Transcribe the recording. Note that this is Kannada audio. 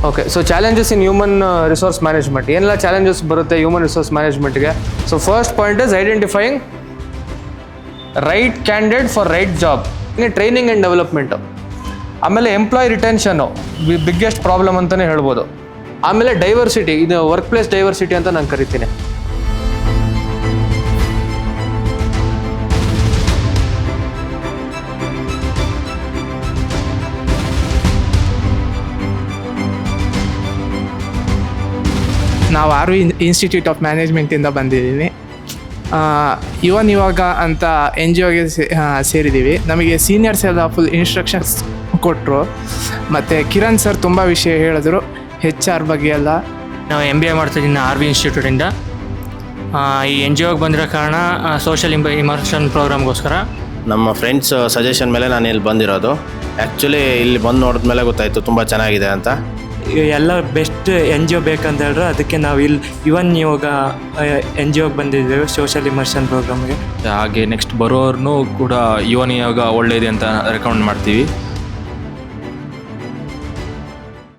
Okay, so challenges in human resource management, ಏನೆಲ್ಲ ಚಾಲೆಂಜಸ್ ಬರುತ್ತೆ ಹ್ಯೂಮನ್ ರಿಸೋರ್ಸ್ ಮ್ಯಾನೇಜ್ಮೆಂಟ್ಗೆ? So first point is identifying right candidate for right job. ಇನ್ನು ಟ್ರೈನಿಂಗ್ ಆ್ಯಂಡ್ ಡೆವಲಪ್ಮೆಂಟು, ಆಮೇಲೆ ಎಂಪ್ಲಾಯ್ ರಿಟೆನ್ಷನ್ನು ಬಿಗ್ಗೆಸ್ಟ್ ಪ್ರಾಬ್ಲಮ್ ಅಂತಲೇ ಹೇಳ್ಬೋದು. ಆಮೇಲೆ ಡೈವರ್ಸಿಟಿ, ಇದು ವರ್ಕ್ ಪ್ಲೇಸ್ ಡೈವರ್ಸಿಟಿ ಅಂತ ನಾನು ಕರಿತೀನಿ. ನಾವು RV ಇನ್ಸ್ಟಿಟ್ಯೂಟ್ ಆಫ್ ಮ್ಯಾನೇಜ್ಮೆಂಟಿಂದ ಬಂದಿದ್ದೀನಿ. ಇವಾಗ ಅಂತ NGOಗೆ ಸೇರಿದ್ದೀವಿ. ನಮಗೆ ಸೀನಿಯರ್ಸ್ ಎಲ್ಲ ಫುಲ್ ಇನ್ಸ್ಟ್ರಕ್ಷನ್ಸ್ ಕೊಟ್ಟರು. ಮತ್ತು ಕಿರಣ್ ಸರ್ ತುಂಬ ವಿಷಯ ಹೇಳಿದ್ರು HR ಬಗ್ಗೆ ಎಲ್ಲ. ನಾವು MBA ಮಾಡ್ತಿದ್ದೀನಿ RV ಇನ್ಸ್ಟಿಟ್ಯೂಟಿಂದ. ಈ NGOಗೆ ಬಂದಿರೋ ಕಾರಣ ಸೋಷಿಯಲ್ ಇಮರ್ಷನ್ ಪ್ರೋಗ್ರಾಮ್ಗೋಸ್ಕರ. ನಮ್ಮ ಫ್ರೆಂಡ್ಸ್ ಸಜೆಷನ್ ಮೇಲೆ ನಾನು ಇಲ್ಲಿ ಬಂದಿರೋದು. ಆ್ಯಕ್ಚುಲಿ ಇಲ್ಲಿ ಬಂದು ನೋಡಿದ್ಮೇಲೆ ಗೊತ್ತಾಯಿತು ತುಂಬ ಚೆನ್ನಾಗಿದೆ ಅಂತ. ಎಲ್ಲ ಬೆಸ್ಟ್ NGO ಬೇಕಂತ ಹೇಳಿದ್ರು, ಅದಕ್ಕೆ ನಾವು ಇಲ್ಲಿ ಇವನ್ ಯೋಗ NGOಗೆ ಬಂದಿದ್ದೇವೆ ಸೋಷಿಯಲ್ ಇಮರ್ಷನ್ ಪ್ರೋಗ್ರಾಮ್ಗೆ. ಹಾಗೆ ನೆಕ್ಸ್ಟ್ ಬರೋರ್ನು ಕೂಡ ಯುವನ್ ಯೋಗ ಒಳ್ಳೆಯದೆ ಅಂತ ರೆಕಮೆಂಡ್ ಮಾಡ್ತೀವಿ.